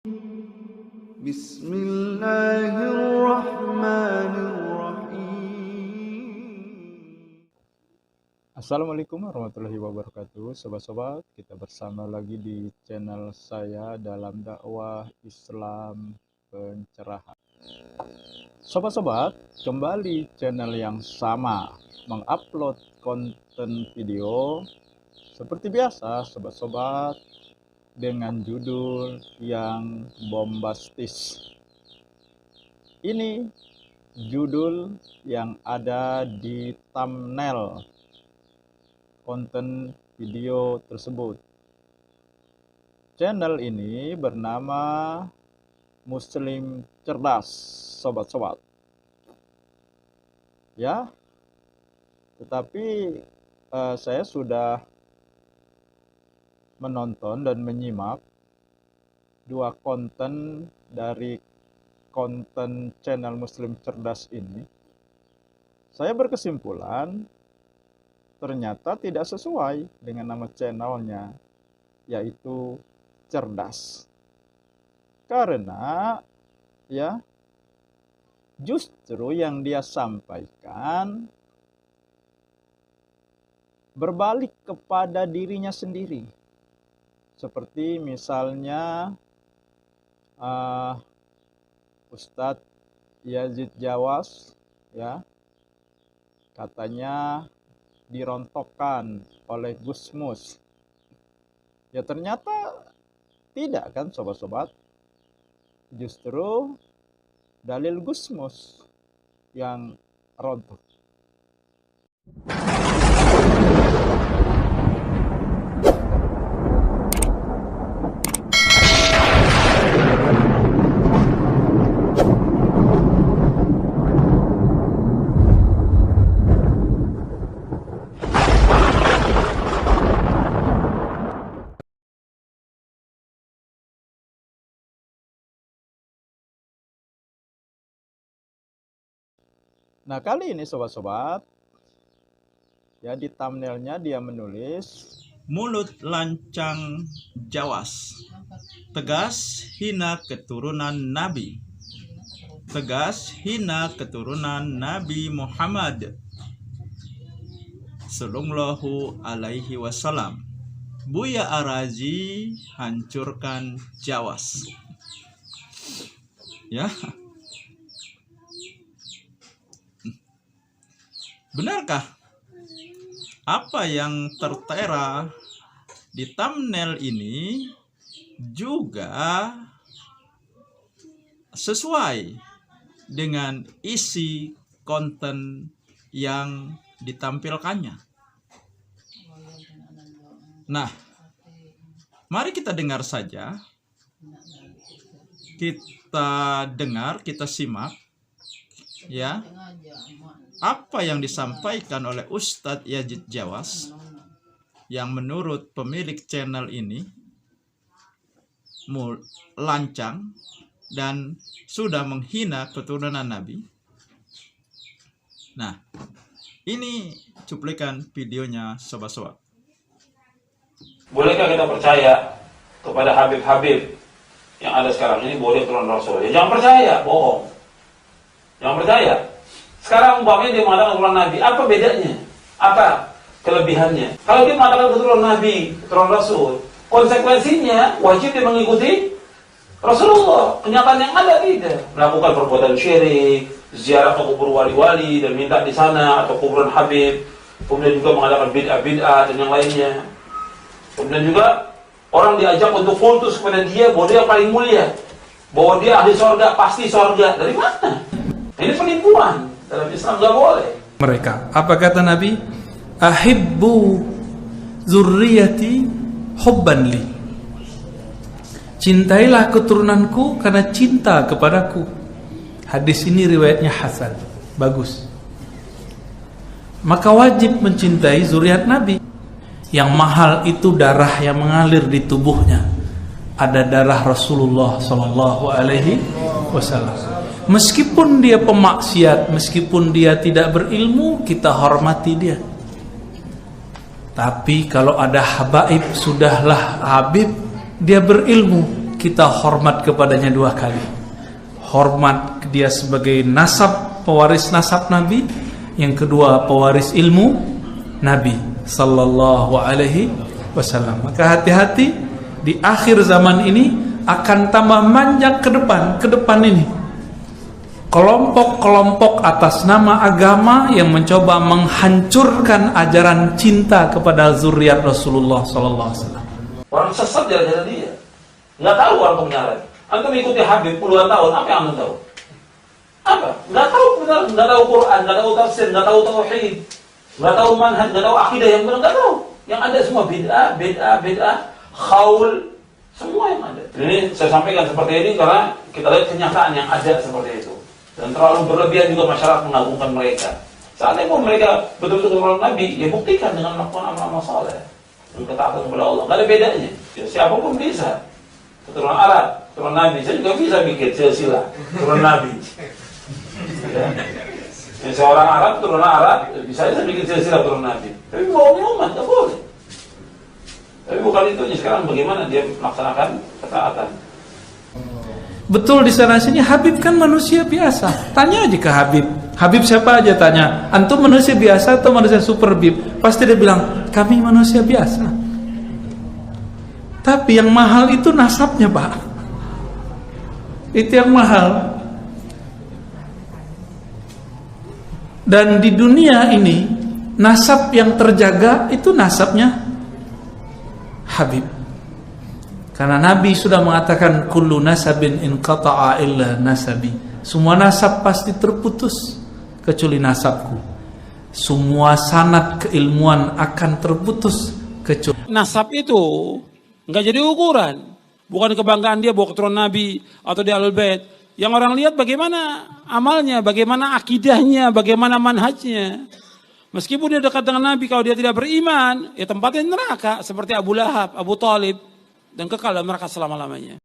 Bismillahirrahmanirrahim. Assalamualaikum warahmatullahi wabarakatuh. Sobat-sobat, kita bersama lagi di channel saya dalam dakwah Islam pencerahan. Sobat-sobat, kembali channel yang sama mengupload konten video seperti biasa, sobat-sobat, dengan judul yang bombastis. Ini judul yang ada di thumbnail konten video tersebut. Channel ini bernama Muslim Cerdas, sobat-sobat. Ya, tetapi saya sudah menonton dan menyimak dua konten dari konten channel Muslim Cerdas ini. Saya berkesimpulan ternyata tidak sesuai dengan nama channelnya, yaitu Cerdas. Karena ya, justru yang dia sampaikan berbalik kepada dirinya sendiri. Seperti misalnya Ustadz Yazid Jawas, ya, katanya dirontokkan oleh Gusmus. Ya ternyata tidak kan, sobat-sobat. Justru dalil Gusmus yang rontok. Nah, kali ini sobat-sobat, ya, di thumbnailnya dia menulis mulut lancang Jawas, tegas hina keturunan Nabi, tegas hina keturunan Nabi Muhammad Sallallahu Alaihi Wasallam. Buya Arazi hancurkan Jawas. Ya, benarkah apa yang tertera di thumbnail ini juga sesuai dengan isi konten yang ditampilkannya? Nah, mari kita dengar saja. Kita dengar, kita simak, ya, apa yang disampaikan oleh Ustadz Yazid Jawas yang menurut pemilik channel ini lancang dan sudah menghina keturunan Nabi. Nah, ini cuplikan videonya, sobat-sobat. Bolehkah kita percaya kepada Habib-Habib yang ada sekarang ini boleh turun Rasul? Ya, jangan percaya, bohong. Jangan percaya. Sekarang umpamanya dia mengatakan keturunan Nabi, apa bedanya? Apa kelebihannya? Kalau dia mengatakan keturunan Nabi, keturunan Rasul, konsekuensinya wajib dia mengikuti Rasulullah. Kenyataan yang ada tidak. Melakukan perbuatan syirik, ziarah ke kubur wali-wali dan minta di sana, atau kuburan Habib. Kemudian juga mengadakan bid'ah-bid'ah dan yang lainnya. Kemudian juga orang diajak untuk kultus kepada dia bahwa dia paling mulia, bahwa dia ahli sorga, pasti sorga. Dari mana? Ini penipuan. Dalam Islam nggak boleh. Mereka, apa kata Nabi? Ahibbu zurriyati hubban li. Cintailah keturunanku karena cinta kepadaku. Hadis ini riwayatnya hasan, bagus. Maka wajib mencintai zuriat Nabi. Yang mahal itu darah yang mengalir di tubuhnya. Ada darah Rasulullah Sallallahu Alaihi Wasallam. Meskipun dia pemaksiat, meskipun dia tidak berilmu, kita hormati dia. Tapi kalau ada habaib, sudahlah habib, dia berilmu, kita hormat kepadanya dua kali. Hormat dia sebagai nasab, pewaris nasab Nabi. Yang kedua, pewaris ilmu Nabi sallallahu alaihi wasallam. Maka hati-hati, di akhir zaman ini akan tambah manjak ke depan ini. Kelompok-kelompok atas nama agama yang mencoba menghancurkan ajaran cinta kepada zuriat Rasulullah sallallahu alaihi wasallam. Orang sesat jalan-jalan dia. Nggak tahu orang kebenaran. Antum mengikuti Habib puluhan tahun, apa yang antum tahu? Apa? Nggak tahu kebenaran, nggak tahu Quran, nggak tahu tafsir, nggak tahu tauhid, nggak tahu manhaj, nggak tahu akidah yang benar, nggak tahu. Yang ada semua bid'ah, khaul, semua yang ada. Ini saya sampaikan seperti ini karena kita lihat kenyataan yang ada seperti itu. Dan terlalu berlebihan juga masyarakat mengagungkan mereka. Seandainya pun mereka betul-betul keturunan Nabi, ya buktikan dengan melakukan amal-amal saleh dan ketaatan kepada Allah. Nggak ada bedanya. Ya, siapapun bisa. Keturunan Arab, keturunan Nabi, saya juga bisa bikin silsilah keturunan Nabi. Ya. Ya, seorang Arab, keturunan Arab, bisa saja bikin silsilah keturunan Nabi. Tapi bohongnya umat, nggak boleh. Tapi bukan itu. Sekarang bagaimana dia melaksanakan ketaatan? Betul, di sana sini Habib kan manusia biasa. Tanya aja ke Habib. Habib siapa aja tanya. Antum manusia biasa atau manusia super bib? Pasti dia bilang, kami manusia biasa. Tapi yang mahal itu nasabnya, Pak. Itu yang mahal. Dan di dunia ini, nasab yang terjaga itu nasabnya Habib. Karena Nabi sudah mengatakan kullu nasabin inqata'a illa nasabi. Semua nasab pasti terputus kecuali nasabku. Semua sanad keilmuan akan terputus kecuali nasab itu nggak jadi ukuran. Bukan kebanggaan dia bawa keturunan Nabi atau di Ahlul Bait. Yang orang lihat bagaimana amalnya, bagaimana akidahnya, bagaimana manhajnya. Meskipun dia dekat dengan Nabi, kalau dia tidak beriman, ya tempatnya neraka seperti Abu Lahab, Abu Thalib, dan kekal dalam neraka selama-lamanya.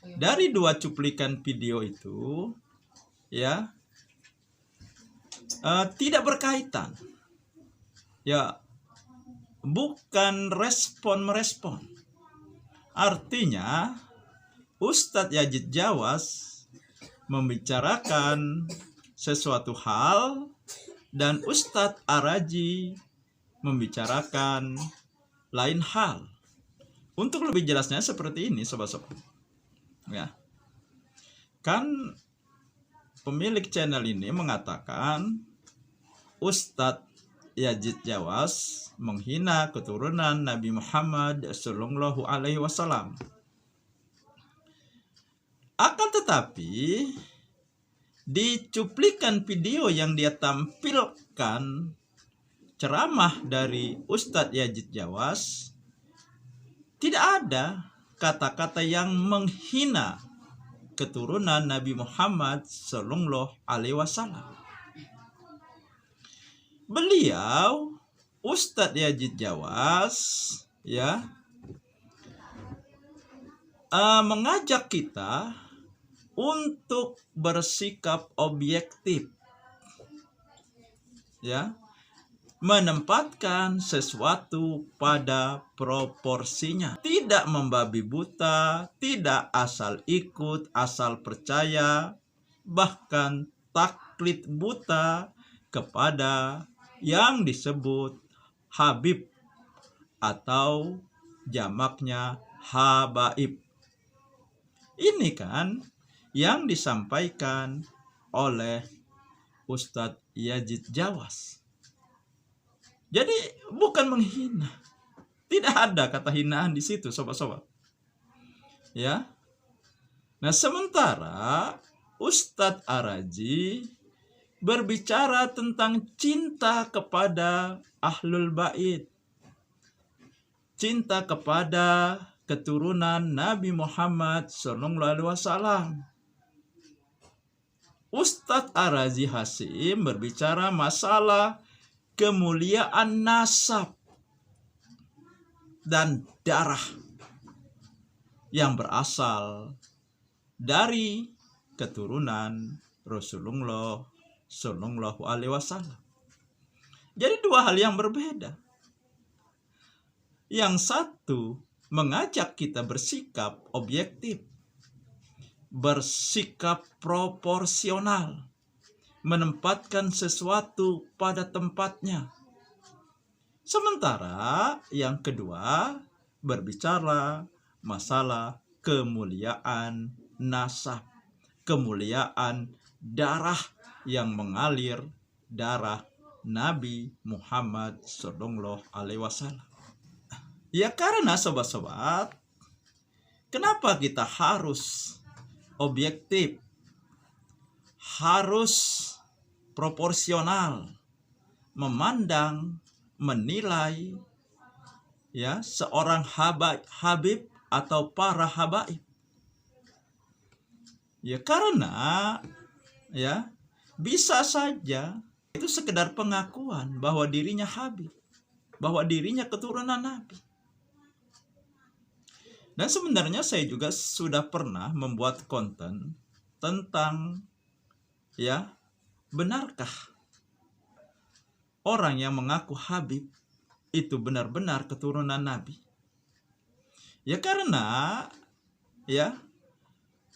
Dari dua cuplikan video itu, ya, tidak berkaitan, ya, bukan respon-merespon. Artinya, Ustadz Yazid Jawas membicarakan sesuatu hal dan Ustadz Araji membicarakan lain hal. Untuk lebih jelasnya seperti ini, sobat-sobat. Ya. Kan pemilik channel ini mengatakan Ustadz Yazid Jawas menghina keturunan Nabi Muhammad sallallahu alaihi wasallam. Akan tetapi di cuplikan video yang dia tampilkan ceramah dari Ustadz Yazid Jawas, tidak ada kata-kata yang menghina keturunan Nabi Muhammad sallallahu alaihi wasallam. Beliau Ustadz Yazid Jawas, ya, mengajak kita untuk bersikap objektif, ya, menempatkan sesuatu pada proporsinya, tidak membabi buta, tidak asal ikut, asal percaya, bahkan taklid buta kepada yang disebut Habib atau jamaknya habaib. Ini kan yang disampaikan oleh Ustadz Yazid Jawas. Jadi bukan menghina. Tidak ada kata hinaan di situ, sobat-sobat. Ya. Nah, sementara Ustadz Araji berbicara tentang cinta kepada Ahlul Bait. Cinta kepada keturunan Nabi Muhammad SAW. Ustadz Araji Hasim berbicara masalah kemuliaan nasab dan darah yang berasal dari keturunan Rasulullah Sallallahu Alaihi Wasallam. Jadi dua hal yang berbeda. Yang satu mengajak kita bersikap objektif, bersikap proporsional, menempatkan sesuatu pada tempatnya. Sementara yang kedua berbicara masalah kemuliaan nasab, kemuliaan darah yang mengalir, darah Nabi Muhammad Sallallahu Alaihi Wasallam. Ya karena sobat-sobat, kenapa kita harus objektif, harus proporsional memandang, menilai ya seorang habib atau para habaib? Ya karena ya bisa saja itu sekedar pengakuan bahwa dirinya habib, bahwa dirinya keturunan Nabi. Dan sebenarnya saya juga sudah pernah membuat konten tentang ya, benarkah orang yang mengaku habib itu benar-benar keturunan Nabi? Ya karena ya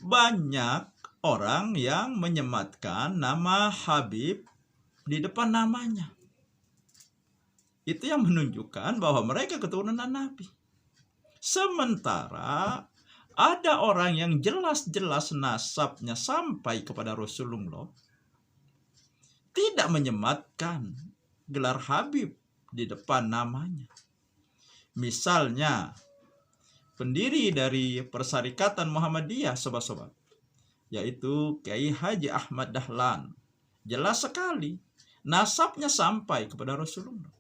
banyak orang yang menyematkan nama Habib di depan namanya. Itu yang menunjukkan bahwa mereka keturunan Nabi. Sementara ada orang yang jelas-jelas nasabnya sampai kepada Rasulullah, tidak menyematkan gelar Habib di depan namanya. Misalnya, pendiri dari Persyarikatan Muhammadiyah, sobat-sobat, yaitu Kiai Haji Ahmad Dahlan, jelas sekali nasabnya sampai kepada Rasulullah.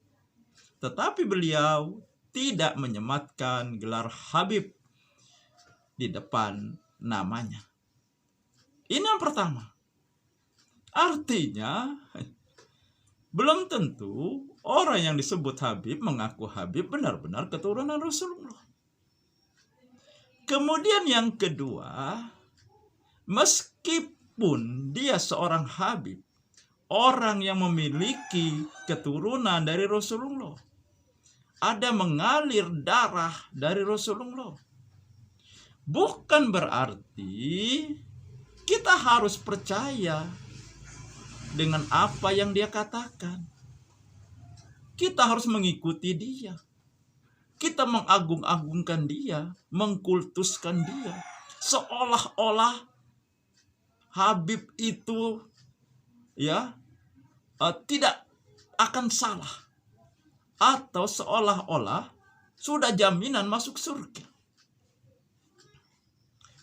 Tetapi beliau tidak menyematkan gelar Habib di depan namanya. Ini yang pertama. Artinya, belum tentu orang yang disebut Habib, mengaku Habib, benar-benar keturunan Rasulullah. Kemudian yang kedua, meskipun dia seorang Habib, orang yang memiliki keturunan dari Rasulullah, ada mengalir darah dari Rasulullah, bukan berarti kita harus percaya dengan apa yang dia katakan. Kita harus mengikuti dia. Kita mengagung-agungkan dia, mengkultuskan dia, seolah-olah Habib itu ya tidak akan salah, atau seolah-olah sudah jaminan masuk surga.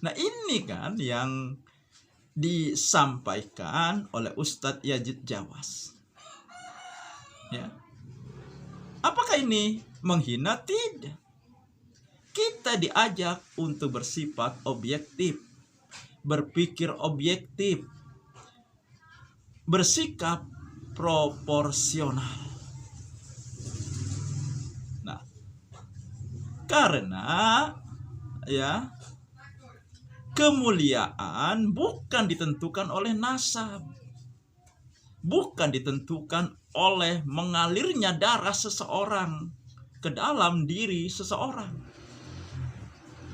Nah ini kan yang disampaikan oleh Ustadz Yazid Jawas. Ya. Apakah ini menghina? Tidak. Kita diajak untuk bersifat objektif, berpikir objektif, bersikap proporsional. Nah, karena ya kemuliaan bukan ditentukan oleh nasab, bukan ditentukan oleh mengalirnya darah seseorang ke dalam diri seseorang,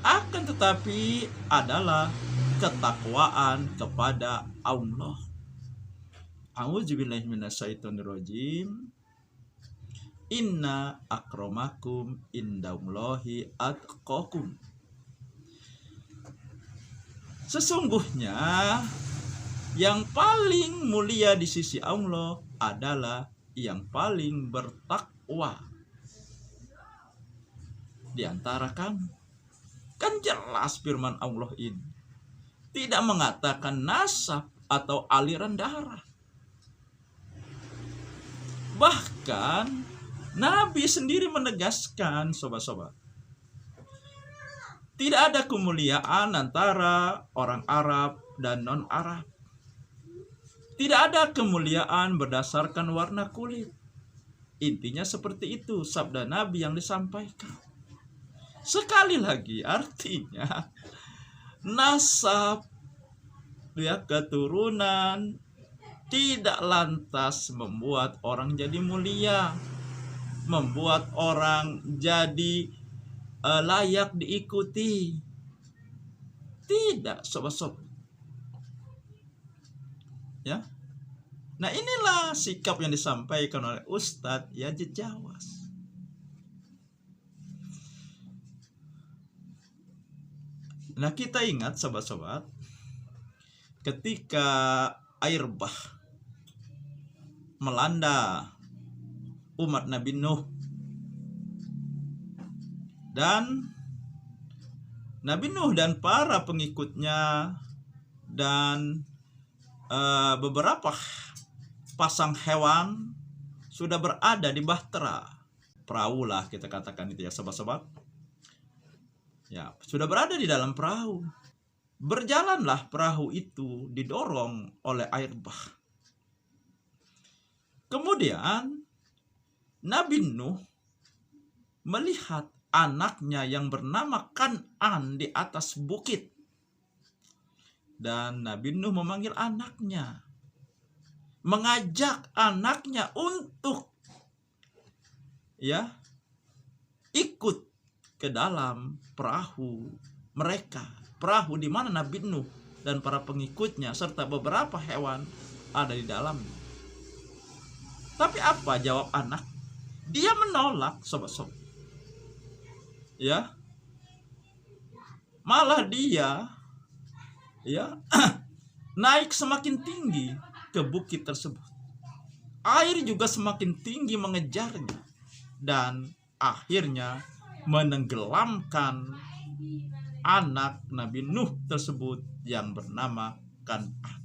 akan tetapi adalah ketakwaan kepada Allah. A'udzubillahi minasyaitonirrajim. Inna akramakum indallahi atqakum. Sesungguhnya yang paling mulia di sisi Allah adalah yang paling bertakwa di antara kamu. Kan jelas firman Allah ini tidak mengatakan nasab atau aliran darah. Bahkan Nabi sendiri menegaskan, sobat-sobat, tidak ada kemuliaan antara orang Arab dan non-Arab. Tidak ada kemuliaan berdasarkan warna kulit. Intinya seperti itu sabda Nabi yang disampaikan. Sekali lagi artinya nasab ya, keturunan tidak lantas membuat orang jadi mulia, membuat orang jadi layak diikuti. Tidak, sobat-sobat. Ya. Nah, inilah sikap yang disampaikan oleh Ustadz Yazid Jawas. Nah, kita ingat sobat-sobat, ketika air bah melanda umat Nabi Nuh, dan Nabi Nuh dan para pengikutnya dan beberapa pasang hewan sudah berada di bahtera perahu lah, kita katakan itu ya sobat-sobat. Ya, sudah berada di dalam perahu. Berjalanlah perahu itu didorong oleh air bah. Kemudian Nabi Nuh melihat anaknya yang bernama Kan'an di atas bukit. Dan Nabi Nuh memanggil anaknya, mengajak anaknya untuk ikut ke dalam perahu mereka. Perahu di mana Nabi Nuh dan para pengikutnya serta beberapa hewan ada di dalamnya. Tapi apa jawab anak? Dia menolak, sobat-sobat. Ya. Malah dia naik semakin tinggi ke bukit tersebut. Air juga semakin tinggi mengejarnya dan akhirnya menenggelamkan anak Nabi Nuh tersebut yang bernama Kan'an.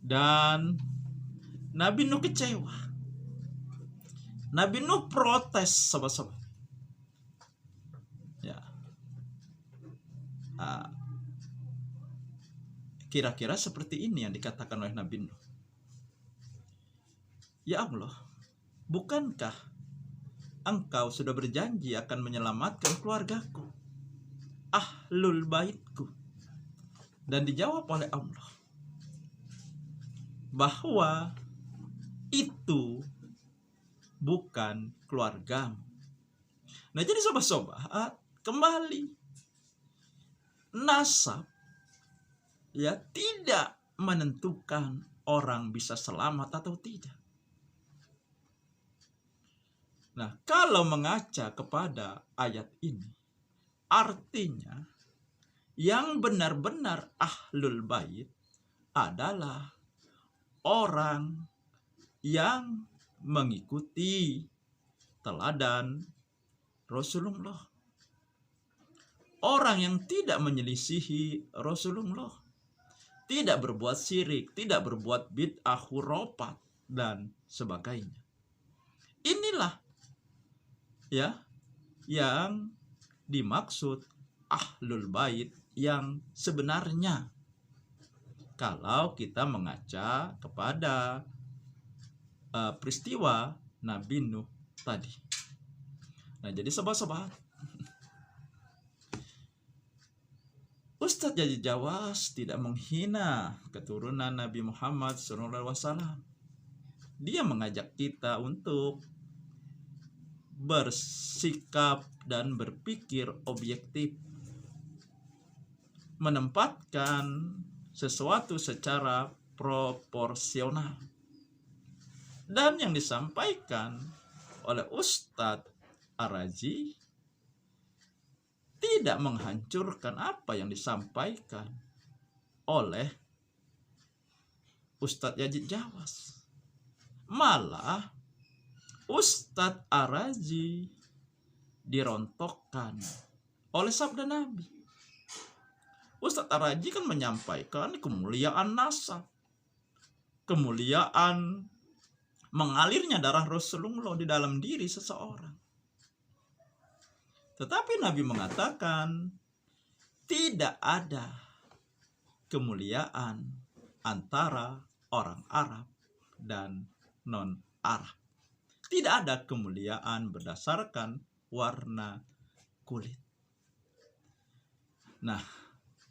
Dan Nabi Nuh kecewa. Nabi Nuh protes, sobat-sobat. Ya. Kira-kira seperti ini yang dikatakan oleh Nabi Nuh. Ya Allah, bukankah Engkau sudah berjanji akan menyelamatkan keluargaku, ahlul baitku? Dan dijawab oleh Allah bahwa itu bukan keluargamu. Nah, jadi sobat-sobat, kembali nasab tidak menentukan orang bisa selamat atau tidak. Nah, kalau mengaca kepada ayat ini, artinya yang benar-benar ahlul bait adalah orang yang mengikuti teladan Rasulullah. Orang yang tidak menyelisihi Rasulullah, tidak berbuat syirik, tidak berbuat bid'ah, khurafat dan sebagainya. Inilah yang dimaksud ahlul bait yang sebenarnya. Kalau kita mengaca kepada peristiwa Nabi Nuh tadi. Nah, jadi sobat-sobat, Ustadz Yazid Jawas tidak menghina keturunan Nabi Muhammad SAW. Dia mengajak kita untuk bersikap dan berpikir objektif, menempatkan sesuatu secara proporsional. Dan yang disampaikan oleh Ustadz Ar-Razi tidak menghancurkan apa yang disampaikan oleh Ustadz Yazid Jawas. Malah Ustadz Ar-Razi dirontokkan oleh sabda Nabi. Ustadz Ar-Razi kan menyampaikan kemuliaan nasab, kemuliaan mengalirnya darah Rasulullah di dalam diri seseorang. Tetapi Nabi mengatakan tidak ada kemuliaan antara orang Arab dan non-Arab. Tidak ada kemuliaan berdasarkan warna kulit. Nah,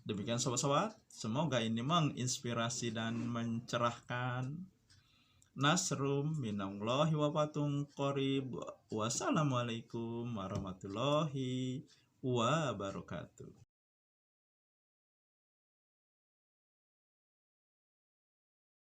demikian sobat-sobat, semoga ini menginspirasi dan mencerahkan nasrum minallahi wa fatun qarib. Wassalamualaikum warahmatullahi wabarakatuh.